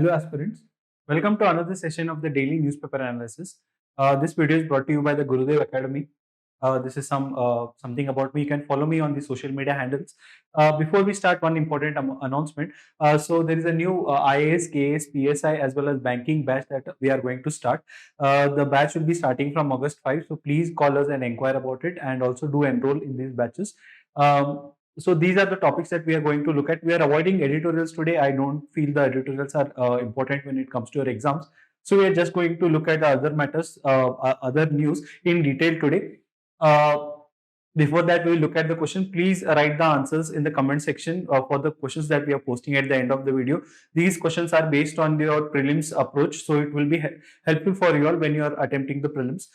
Hello aspirants, welcome to another session of the daily newspaper analysis. This video is brought to you by the Gurudev Academy. This is something about me. You can follow me on the social media handles. Before we start, one important announcement. So there is a new IAS, KS, PSI as well as banking batch that we are going to start. The batch will be starting from August 5. So please call us and inquire about it, and also do enroll in these batches. So these are the topics that we are going to look at. We are avoiding editorials today. I don't feel the editorials are important when it comes to your exams. So we are just going to look at the other matters, other news in detail today. Uh, Before that, we will look at the question. Please write the answers in the comment section for the questions that we are posting at the end of the video. These questions are based on your prelims approach, so it will be helpful for you all when you are attempting the prelims.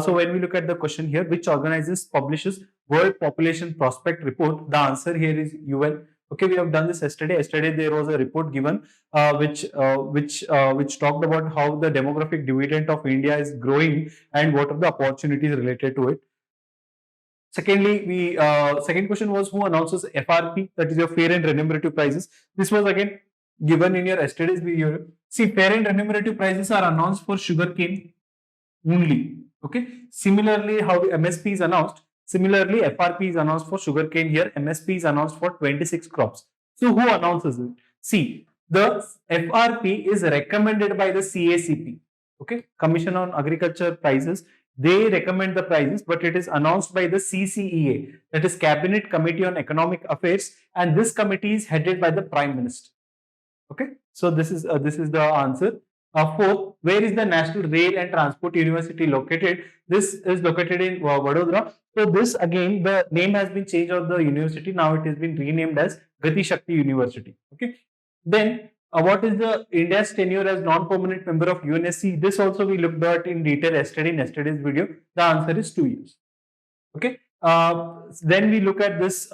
So when we look at the question here, which organizes, publishes World Population Prospect Report? The answer here is UN. Okay, we have done this yesterday. Yesterday there was a report given which talked about how the demographic dividend of India is growing and what are the opportunities related to it. Secondly, second question was, who announces FRP, that is your fair and remunerative prices? This was again given in your yesterday's video. See, fair and remunerative prices are announced for sugarcane only. Okay. Similarly, how MSP is announced. Similarly, FRP is announced for sugarcane here. MSP is announced for 26 crops. So who announces it? See, the FRP is recommended by the CACP. Okay, Commission on Agriculture Prices. They recommend the prices, but it is announced by the CCEA, that is Cabinet Committee on Economic Affairs, and this committee is headed by the Prime Minister. Okay, so this is the answer. Fourth, where is the National Rail and Transport University located? This is located in Vadodara. So this again, the name has been changed of the university. Now it has been renamed as Gati Shakti University. Okay, then what is the India's tenure as non-permanent member of UNSC? This also we looked at in detail yesterday in yesterday's video. The answer is 2 years. Okay. Then we look at this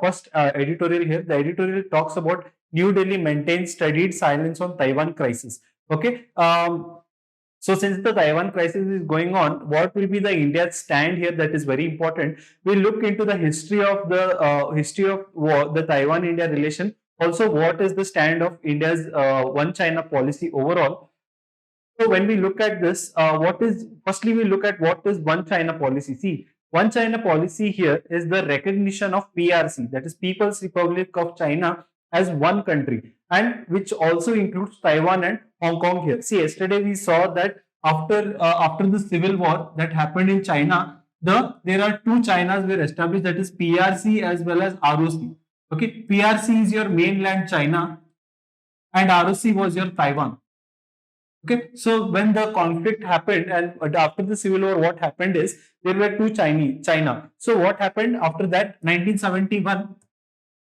first editorial here. The editorial talks about New Delhi maintains studied silence on Taiwan crisis. Okay. So since the Taiwan crisis is going on, what will be the India's stand here? That is very important. We look into the history of the Taiwan-India relation. Also, what is the stand of India's one China policy overall? So when we look at this, firstly we look at what is one China policy. See, one China policy here is the recognition of PRC, that is People's Republic of China, as one country, and which also includes Taiwan and Hong Kong here. See, yesterday we saw that after the civil war that happened in China, there are two Chinas were established, that is PRC as well as ROC. Okay, PRC is your mainland China and ROC was your Taiwan. Okay, so when the conflict happened and after the civil war, what happened is there were two China. So what happened after that? 1971,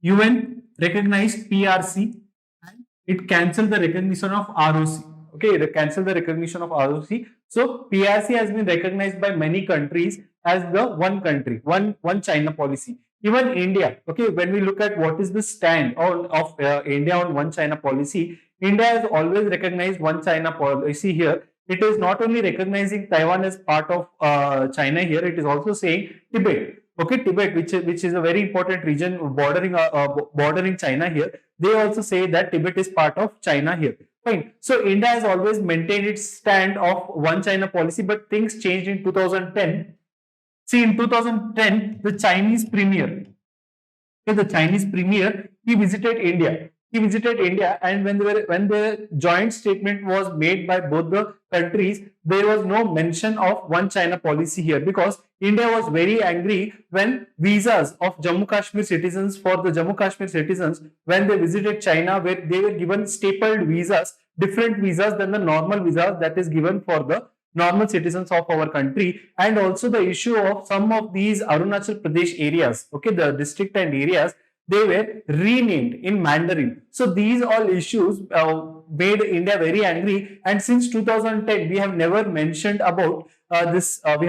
UN recognized PRC and it cancelled the recognition of ROC. Okay, it cancelled the recognition of ROC. So PRC has been recognized by many countries as the one country, one China policy. Even India, okay, when we look at what is the stand of India on one China policy, India has always recognized one China policy here. It is not only recognizing Taiwan as part of China here, it is also saying Tibet. Okay, Tibet, which is a very important region bordering China here. They also say that Tibet is part of China here. Fine. So India has always maintained its stand of one China policy, but things changed in 2010. See, in 2010, the Chinese premier, he visited India. And when the joint statement was made by both the countries, there was no mention of one China policy here, because India was very angry when visas of Jammu Kashmir citizens, when they visited China, where they were given stapled visas, different visas than the normal visas that is given for the normal citizens of our country, and also the issue of some of these Arunachal Pradesh areas, okay, the district and areas, they were renamed in Mandarin. So these all issues made India very angry, and since 2010 we have never mentioned about this one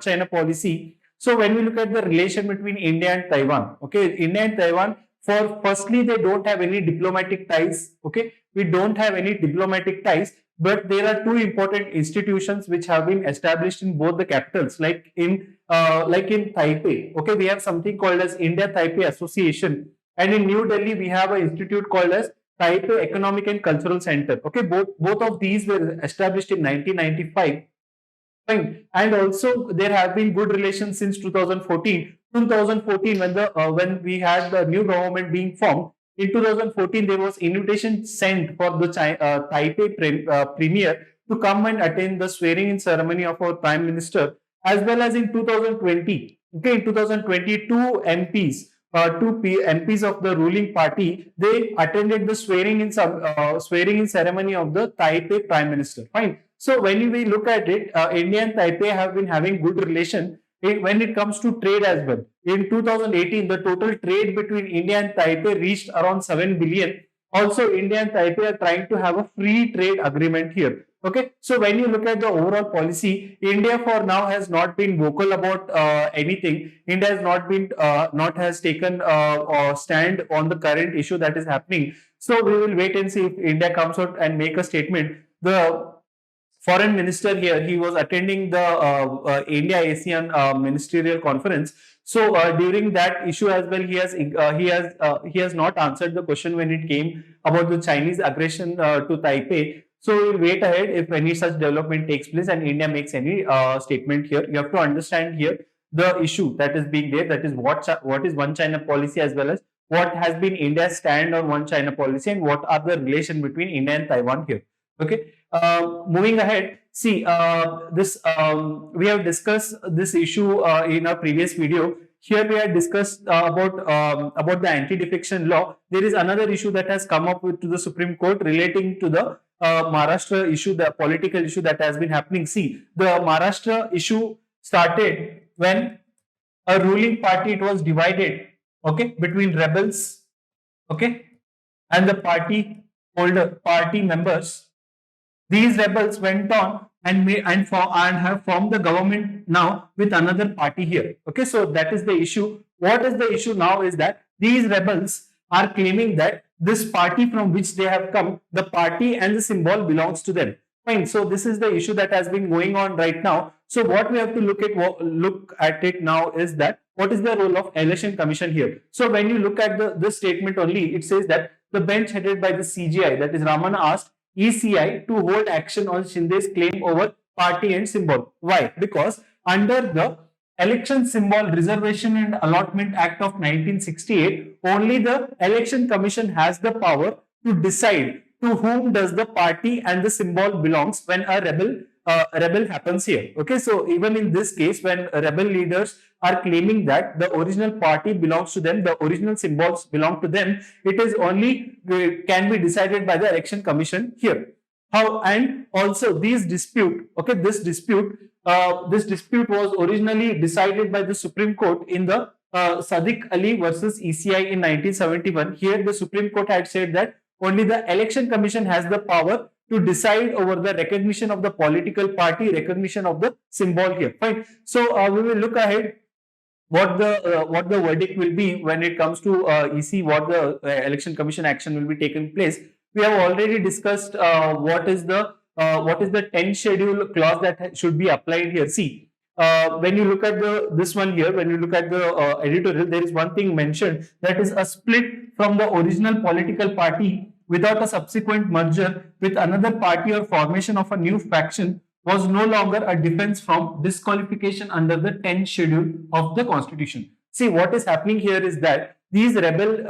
China policy. So when we look at the relation between India and Taiwan, okay, India and Taiwan, firstly they don't have any diplomatic ties. Okay, we don't have any diplomatic ties. But there are two important institutions which have been established in both the capitals, like in Taipei. Okay, we have something called as India Taipei Association, and in New Delhi we have an institute called as Taipei Economic and Cultural Center. Okay, both of these were established in 1995. Fine. And also there have been good relations since 2014. 2014, when we had the new government being formed, in 2014 there was invitation sent for the Taipei premier to come and attend the swearing in ceremony of our Prime Minister, as well as in 2020. Okay, in 2022, MPs of the ruling party, they attended the swearing in ceremony of the Taipei Prime Minister. Fine. So when we look at it, India and Taipei have been having good relation when it comes to trade as well. In 2018, the total trade between India and Taipei reached around 7 billion. Also, India and Taipei are trying to have a free trade agreement here. Okay, so when you look at the overall policy, India for now has not been vocal about anything. India has not has taken a stand on the current issue that is happening. So we will wait and see if India comes out and make a statement. The foreign minister here, he was attending the India ASEAN ministerial conference. So during that issue as well, he has not answered the question when it came about the Chinese aggression to Taipei. So we'll wait ahead if any such development takes place and India makes any statement here. You have to understand here the issue that is being there, that is what is one China policy, as well as what has been India's stand on one China policy, and what are the relation between India and Taiwan here. Okay. Moving ahead, see we have discussed this issue in our previous video. Here we had discussed about the anti-defection law. There is another issue that has come up to the Supreme Court relating to the Maharashtra issue, the political issue that has been happening. See, the Maharashtra issue started when a ruling party, it was divided, okay, between rebels, okay, and the party members. These rebels went on and have formed the government now with another party here. Okay, so that is the issue. What is the issue now is that these rebels are claiming that this party from which they have come, the party and the symbol belongs to them. Fine. So this is the issue that has been going on right now. So what we have to look at it now is that what is the role of Election Commission here? So when you look at this statement only, it says that the bench headed by the CGI, that is Ramana, asked ECI to hold action on Shinde's claim over party and symbol. Why? Because under the Election Symbol Reservation and Allotment Act of 1968, only the Election Commission has the power to decide to whom does the party and the symbol belongs when a rebel happens here. Okay, so even in this case, when rebel leaders are claiming that the original party belongs to them, the original symbols belong to them, it is only can be decided by the Election Commission here. How? And also this dispute was originally decided by the Supreme Court in the Sadiq Ali versus ECI in 1971. Here the Supreme Court had said that only the Election Commission has the power to decide over the recognition of the political party, recognition of the symbol here. Fine. So we will look ahead what the verdict will be when it comes to EC, what the Election Commission action will be taken place. We have already discussed what is the 10th schedule clause that should be applied here. See, when you look at this one here, when you look at the editorial, there is one thing mentioned, that is a split from the original political party without a subsequent merger with another party or formation of a new faction was no longer a defense from disqualification under the 10th schedule of the Constitution. See, what is happening here is that these rebel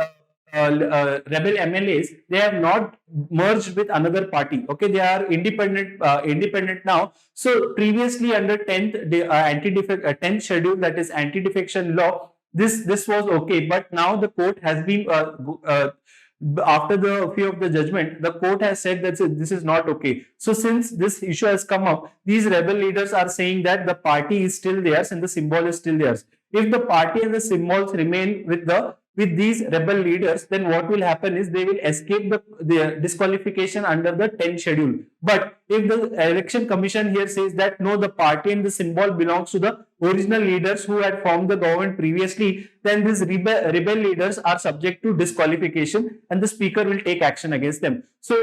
MLAs, they have not merged with another party. Okay, they are independent now. So previously under 10th schedule, that is anti-defection law, this was okay, but now the court has been after the few of the judgment, the court has said that this is not okay. So since this issue has come up, these rebel leaders are saying that the party is still theirs and the symbol is still theirs. If the party and the symbols remain with these rebel leaders, then what will happen is they will escape the disqualification under the 10th schedule. But if the Election Commission here says that no, the party and the symbol belongs to the original leaders who had formed the government previously, then these rebel leaders are subject to disqualification and the speaker will take action against them. So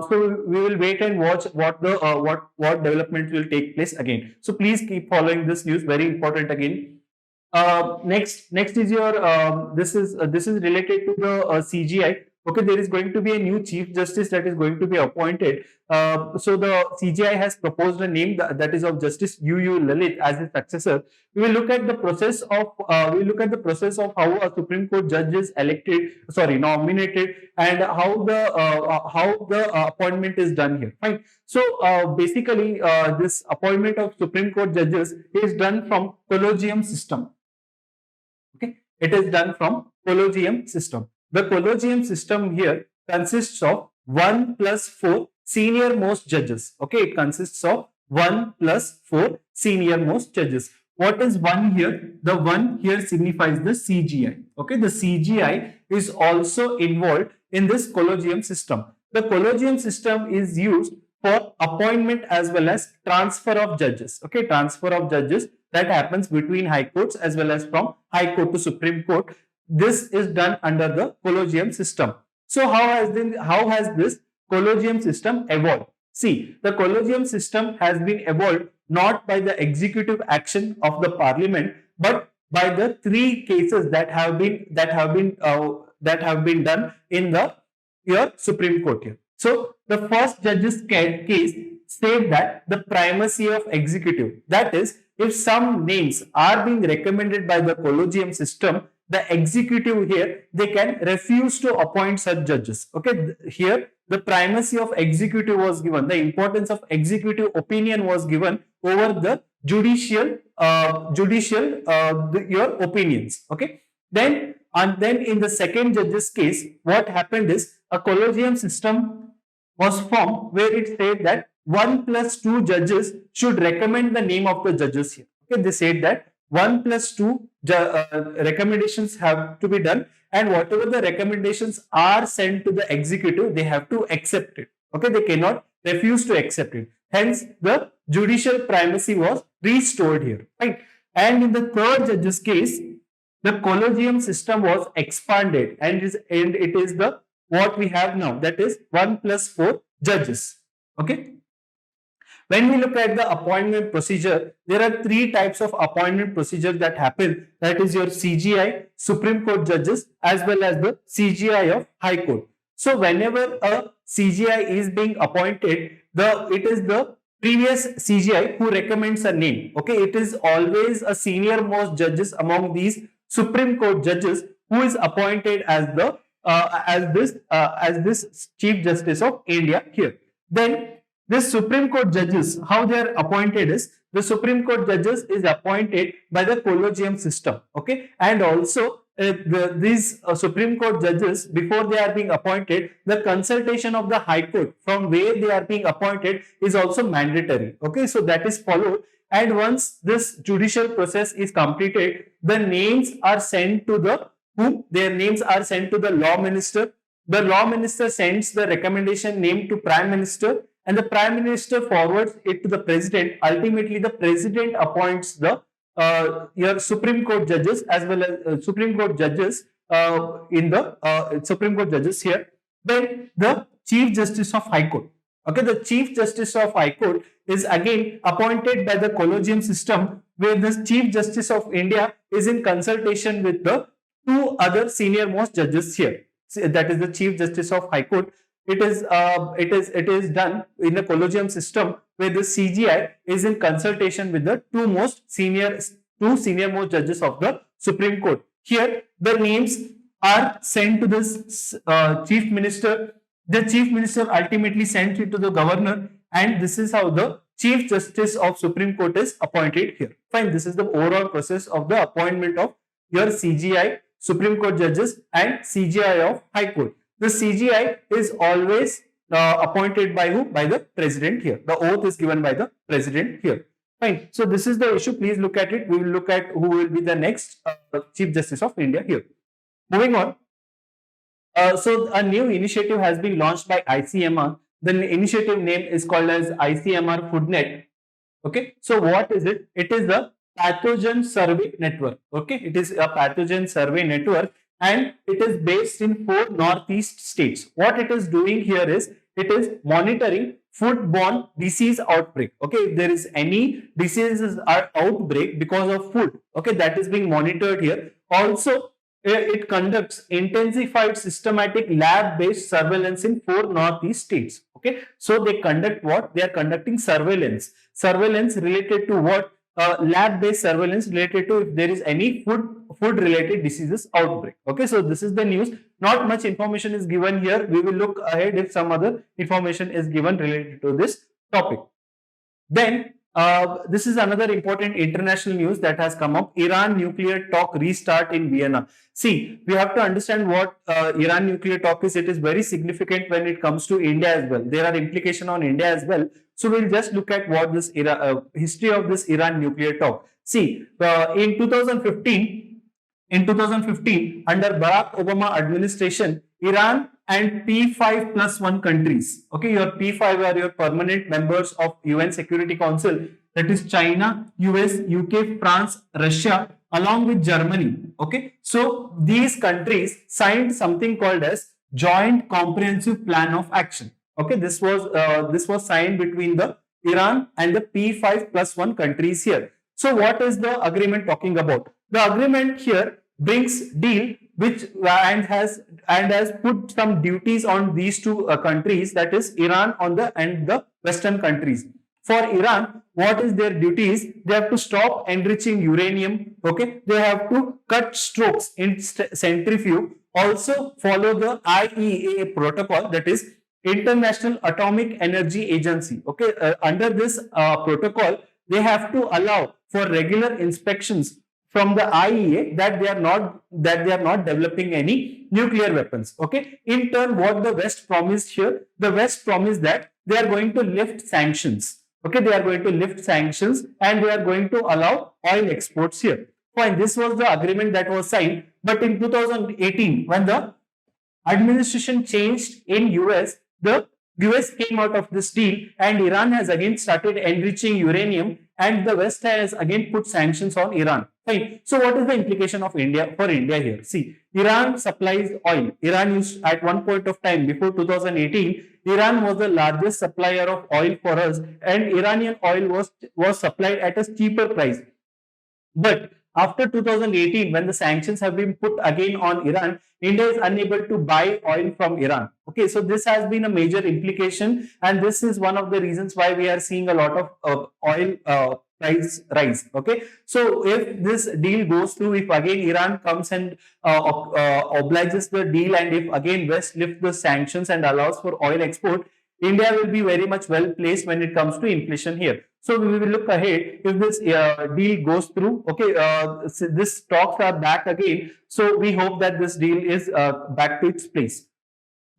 so we will wait and watch what developments will take place again. So please keep following this news, very important again. Next is your this is related to the CGI. Okay, there is going to be a new Chief Justice that is going to be appointed. So the CJI has proposed a name that is of Justice U U Lalit as his successor. We will look at the process of how a Supreme Court judge is nominated, and how the appointment is done here. Fine. So basically, this appointment of Supreme Court judges is done from collegium system. Okay, it is done from collegium system. The collegium system here consists of 1 plus 4 senior most judges. Okay, it consists of 1 plus 4 senior most judges. What is 1 here? The 1 here signifies the CGI. Okay, the CGI is also involved in this collegium system. The collegium system is used for appointment as well as transfer of judges. Okay, transfer of judges that happens between high courts as well as from high court to Supreme Court. This is done under the collegium system. So how has this collegium system evolved? See, the collegium system has been evolved not by the executive action of the parliament, but by the 3 cases that have been done in your Supreme Court here. So the first judge's case said that the primacy of executive, that is, if some names are being recommended by the collegium system, the executive here, they can refuse to appoint such judges. Okay, here the primacy of executive was given, the importance of executive opinion was given over the judicial your opinions. Okay, then in the second judge's case, what happened is a collegium system was formed where it said that 1 plus 2 judges should recommend the name of the judges here. Okay, they said that 1 plus 2 recommendations have to be done, and whatever the recommendations are sent to the executive, they have to accept it. Okay, they cannot refuse to accept it. Hence, the judicial primacy was restored here. Right? And in the third judge's case, the collegium system was expanded, and it is the what we have now, that is 1 plus 4 judges. Okay. When we look at the appointment procedure, there are 3 types of appointment procedure that happen. That is your CGI, Supreme Court judges, as well as the CGI of High Court. So whenever a CGI is being appointed, it is the previous CGI who recommends a name. Okay, it is always a senior most judges among these Supreme Court judges who is appointed as this Chief Justice of India here. Then this Supreme Court judges, how they are appointed is, the Supreme Court judges is appointed by the collegium system. Okay, and also these Supreme Court judges, before they are being appointed, the consultation of the High Court from where they are being appointed is also mandatory. Okay, so that is followed, and once this judicial process is completed, the names are sent to the their names are sent to the law minister. The law minister sends the recommendation name to Prime Minister, and the Prime Minister forwards it to the President. Ultimately, the President appoints the your Supreme Court judges as well as Supreme Court judges in the Supreme Court judges here. Then the Chief Justice of High Court. Okay, the Chief Justice of High Court is again appointed by the collegium system, where the Chief Justice of India is in consultation with the 2 other senior most judges here. That is the Chief Justice of High Court. It is done in the collegium system, where the CGI is in consultation with the 2 senior most judges of the Supreme Court. Here the names are sent to this Chief Minister. The Chief Minister ultimately sends it to the Governor, and this is how the Chief Justice of Supreme Court is appointed here. Fine, this is the overall process of the appointment of your CGI, Supreme Court judges, and CGI of High Court. The CGI is always appointed by who? By the President here. The oath is given by the President here. Fine. So this is the issue. Please look at it. We will look at who will be the next Chief Justice of India here. Moving on. So a new initiative has been launched by ICMR. The initiative name is called as ICMR FoodNet. Okay. So what is it? It is the pathogen survey network. Okay, it is a pathogen survey network, and it is based in 4 northeast states. What it is doing here is, it is monitoring foodborne disease outbreak. Okay, if there is any diseases or outbreak because of food, okay, that is being monitored here. Also, it conducts intensified systematic lab-based surveillance in 4 northeast states. Okay, so they conduct what? They are conducting surveillance. Surveillance related to what? Lab-based surveillance related to if there is any food-related diseases outbreak. Okay, so this is the news. Not much information is given here. We will look ahead if some other information is given related to this topic. Then this is another important international news that has come up. Iran nuclear talk restart in Vienna. See, we have to understand what Iran nuclear talk is. It is very significant when it comes to India as well. There are implications on India as well. So we'll just look at what this history of this Iran nuclear talk. See, in 2015, under Barack Obama administration, Iran and P5+1 countries. Okay, your P5 are your permanent members of UN Security Council. That is China, US, UK, France, Russia, along with Germany. Okay, so these countries signed something called as Joint Comprehensive Plan of Action. Okay, this was signed between the Iran and the P5+1 countries here. So what is the agreement talking about? The agreement here brings deal which and has put some duties on these two countries, that is Iran and the Western countries. For Iran, what is their duties? They have to stop enriching uranium. Okay, they have to cut strokes in centrifuge. Also follow the IAEA protocol, that is International Atomic Energy Agency. Okay, under this protocol, they have to allow for regular inspections from the IAEA that they are not developing any nuclear weapons. Okay. In turn, what the West promised here, the West promised that they are going to lift sanctions. Okay, they are going to lift sanctions and they are going to allow oil exports here. Fine. This was the agreement that was signed. But in 2018, when the administration changed in US, the US came out of this deal and Iran has again started enriching uranium and the West has again put sanctions on Iran. Fine. So what is the implication of India for India here? See, Iran supplies oil. Iran used at one point of time before 2018, Iran was the largest supplier of oil for us and Iranian oil was supplied at a cheaper price. But after 2018, when the sanctions have been put again on Iran, India is unable to buy oil from Iran. Okay, so this has been a major implication and this is one of the reasons why we are seeing a lot of oil price rise. Okay, so if this deal goes through, if again Iran comes and obliges the deal and if again West lifts the sanctions and allows for oil export, India will be very much well placed when it comes to inflation here. So we will look ahead if this deal goes through. Okay, so this talks are back again. So we hope that this deal is back to its place.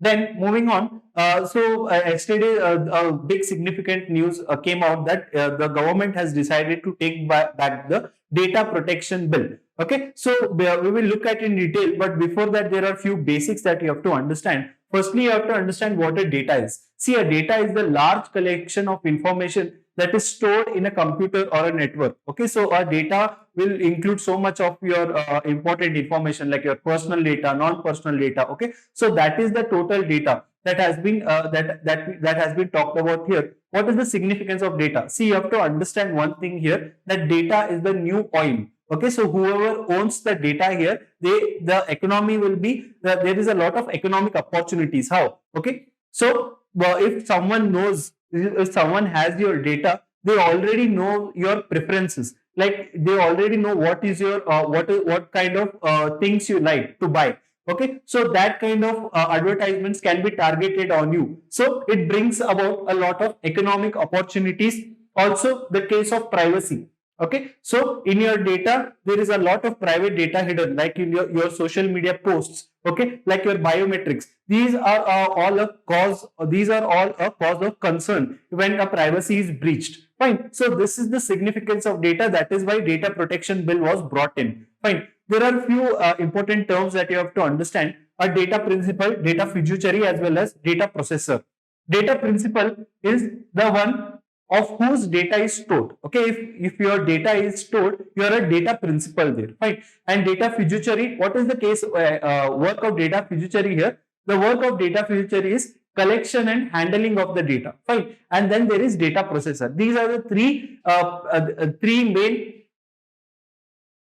Then moving on, yesterday a big significant news came out that the government has decided to take back the data protection bill. Okay, so we will look at in detail, but before that there are few basics that you have to understand. Firstly, you have to understand what a data is. See, a data is the large collection of information that is stored in a computer or a network. Okay, so our data will include so much of your important information like your personal data, non-personal data. Okay, so that is the total data that has been that has been talked about here. What is the significance of data? See, you have to understand one thing here, that data is the new oil. Okay, so whoever owns the data here, the economy will be there is a lot of economic opportunities. How? Okay, so if someone knows, if someone has your data, they already know your preferences. Like they already know what is your what kind of things you like to buy. Okay, so that kind of advertisements can be targeted on you. So it brings about a lot of economic opportunities. Also, the case of privacy. Okay, so in your data, there is a lot of private data hidden, like in your social media posts. Okay, like your biometrics. These are all a cause. These are all a cause of concern when a privacy is breached. Fine. So this is the significance of data. That is why data protection bill was brought in. Fine. There are few important terms that you have to understand: a data principal, data fiduciary, as well as data processor. Data principal is the one of whose data is stored. Okay, if your data is stored, you are a data principal there. Fine. And data fiduciary, what is the case work of data fiduciary here? The work of data fiduciary is collection and handling of the data. Fine. And then there is data processor. These are the three main.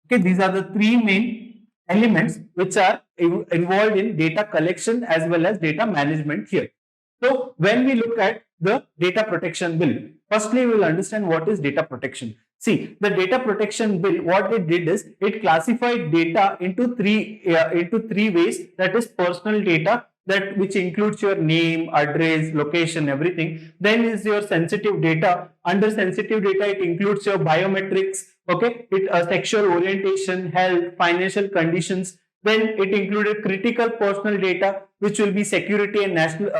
Okay, these are the three main elements which are involved in data collection as well as data management here. So when we look at the data protection bill, firstly we will understand what is data protection. See, the data protection bill, what it did is it classified data into three ways. That is personal data, that which includes your name, address, location, everything. Then is your sensitive data. Under sensitive data, it includes your biometrics, okay, sexual orientation, health, financial conditions. Then it included critical personal data, which will be security and national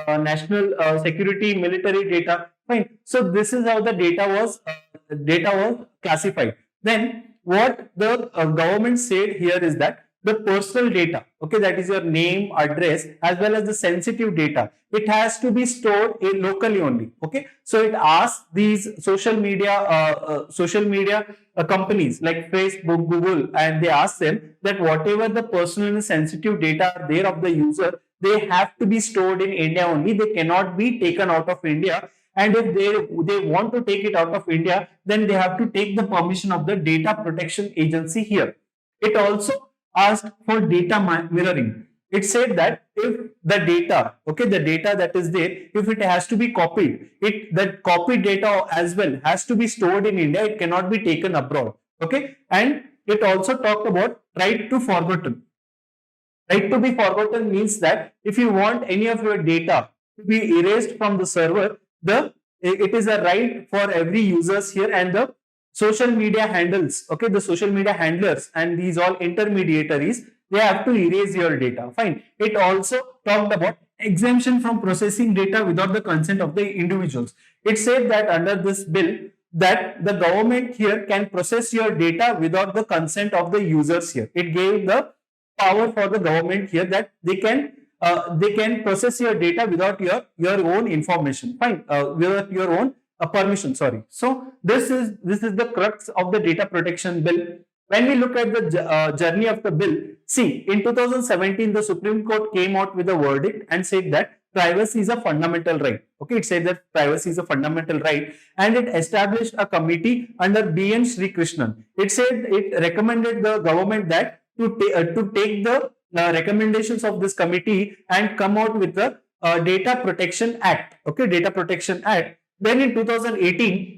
security, military data. Fine. So this is how the data was classified. Then what the government said here is that the personal data, okay, that is your name, address, as well as the sensitive data, it has to be stored locally only. Okay, so it asks these social media companies like Facebook, Google, and they ask them that whatever the personal and sensitive data are there of the user, they have to be stored in India only. They cannot be taken out of India. And if they want to take it out of India, then they have to take the permission of the data protection agency here. It also asked for data mirroring. It said that if the data, okay, the data that is there, if it has to be copied, that copied data as well has to be stored in India. It cannot be taken abroad. Okay, and it also talked about right to forgotten. Right to be forgotten means that if you want any of your data to be erased from the server, it is a right for every users here, and the social media handles, okay, the social media handlers and these all intermediaries, they have to erase your data. Fine. It also talked about exemption from processing data without the consent of the individuals. It said that under this bill that the government here can process your data without the consent of the users here. It gave the power for the government here that they can process your data without your own information. Fine, without your own permission. Sorry. So this is the crux of the data protection bill. When we look at the journey of the bill, see, in 2017 the Supreme Court came out with a verdict and said that privacy is a fundamental right. Okay, it said that privacy is a fundamental right, and it established a committee under B.N. Sri Krishnan. It said it recommended the government that to take the recommendations of this committee and come out with the Data Protection Act. Okay, Data Protection Act. Then in 2018,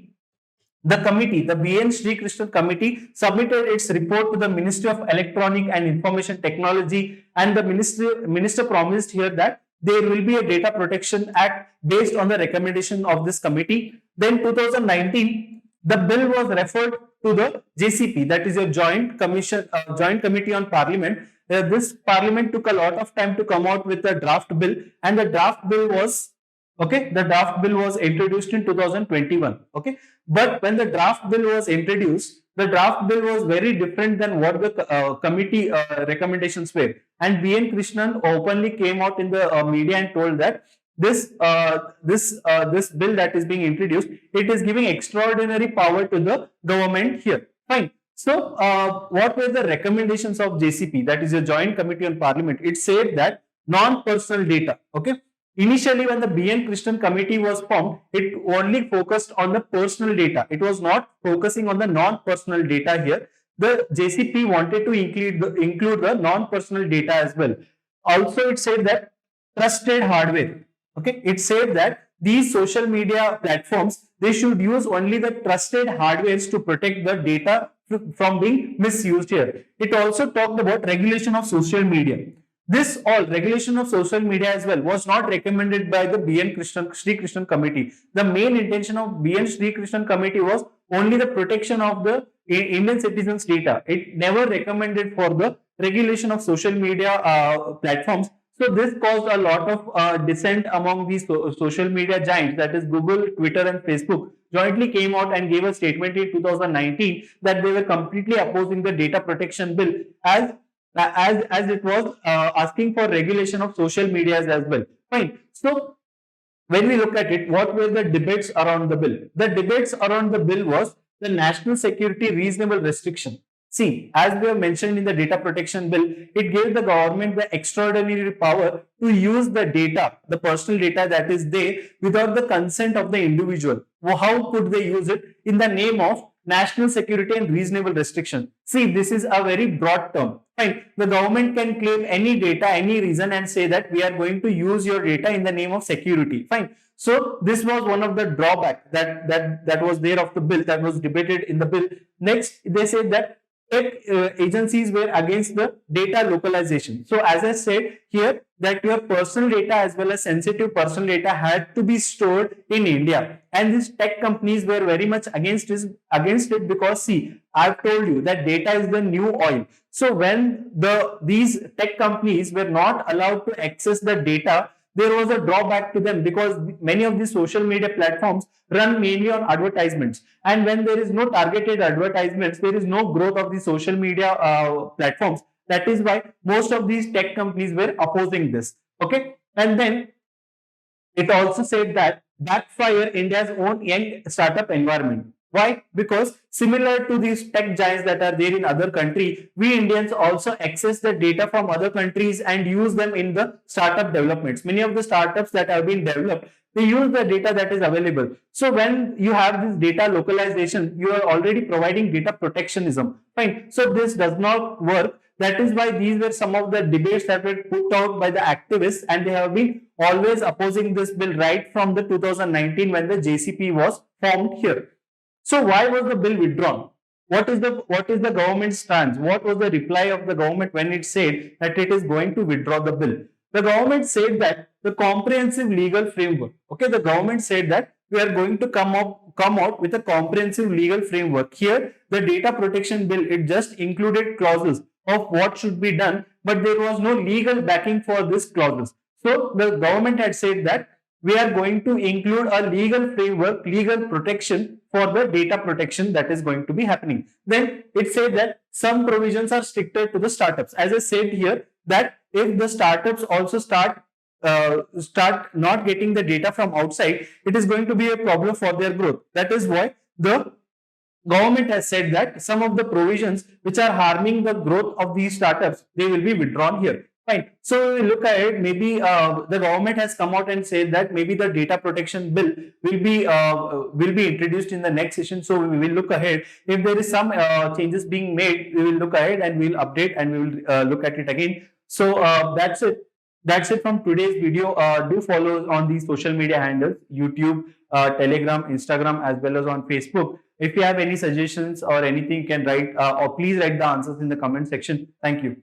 the committee, the B.N. Sri Krishnan committee, submitted its report to the Ministry of Electronic and Information Technology, and the minister promised here that there will be a Data Protection Act based on the recommendation of this committee. Then 2019, the bill was referred to the JCP, that is your Joint Committee on Parliament. This Parliament took a lot of time to come out with a draft bill, and the draft bill was introduced in 2021. Okay, but when the draft bill was introduced, the draft bill was very different than what the committee recommendations were. And B.N. Krishnan openly came out in the media and told that this bill that is being introduced, it is giving extraordinary power to the government here. Fine. So what were the recommendations of JCP, that is a Joint Committee on Parliament? It said that non-personal data. Okay. Initially, when the B.N. Krishnan committee was formed, it only focused on the personal data. It was not focusing on the non-personal data here. The JCP wanted to include the non-personal data as well. Also, it said that trusted hardware. Okay, it said that these social media platforms, they should use only the trusted hardwares to protect the data from being misused here. It also talked about regulation of social media. This all regulation of social media as well was not recommended by the B.N. Sri Krishnan committee. The main intention of B.N. Sri Krishnan committee was only the protection of the Indian citizens' data. It never recommended for the regulation of social media platforms. So this caused a lot of dissent among these social media giants, that is Google, Twitter and Facebook jointly came out and gave a statement in 2019 that they were completely opposing the data protection bill as it was asking for regulation of social medias as well. Fine. So when we look at it, what were the debates around the bill? The debates around the bill was the national security reasonable restriction. See, as we have mentioned in the data protection bill, it gave the government the extraordinary power to use the data, the personal data that is there, without the consent of the individual. How could they use it? In the name of national security and reasonable restriction. See, this is a very broad term. Fine. The government can claim any data, any reason, and say that we are going to use your data in the name of security. Fine. So this was one of the drawbacks that was there of the bill, that was debated in the bill. Next, they said that tech agencies were against the data localization. So as I said here, that your personal data as well as sensitive personal data had to be stored in India, and these tech companies were very much against it because, see, I've told you that data is the new oil. So when these tech companies were not allowed to access the data, there was a drawback to them, because many of the social media platforms run mainly on advertisements, and when there is no targeted advertisements, there is no growth of the social media platforms. That is why most of these tech companies were opposing this. Okay, and then it also said that backfire India's own young startup environment. Why? Because similar to these tech giants that are there in other countries, we Indians also access the data from other countries and use them in the startup developments. Many of the startups that have been developed, they use the data that is available. So when you have this data localization, you are already providing data protectionism. Fine. So this does not work. That is why these were some of the debates that were put out by the activists, and they have been always opposing this bill right from the 2019 when the JCP was formed here. So why was the bill withdrawn? What is the government's stance? What was the reply of the government when it said that it is going to withdraw the bill? The government said that the comprehensive legal framework. Okay, the government said that we are going to come out with a comprehensive legal framework. Here, the data protection bill, it just included clauses of what should be done, but there was no legal backing for these clauses. So the government had said that we are going to include a legal framework, legal protection for the data protection that is going to be happening. Then it said that some provisions are stricter to the startups. As I said here, that if the startups also start not getting the data from outside, it is going to be a problem for their growth. That is why the government has said that some of the provisions which are harming the growth of these startups, they will be withdrawn here. Fine. So we look at it, maybe the government has come out and said that maybe the data protection bill will be introduced in the next session. So we will look ahead. If there is some changes being made, we will look ahead and we will update and we will look at it again. So that's it. That's it from today's video. Do follow on these social media handles, YouTube, Telegram, Instagram, as well as on Facebook. If you have any suggestions or anything, you can write or please write the answers in the comment section. Thank you.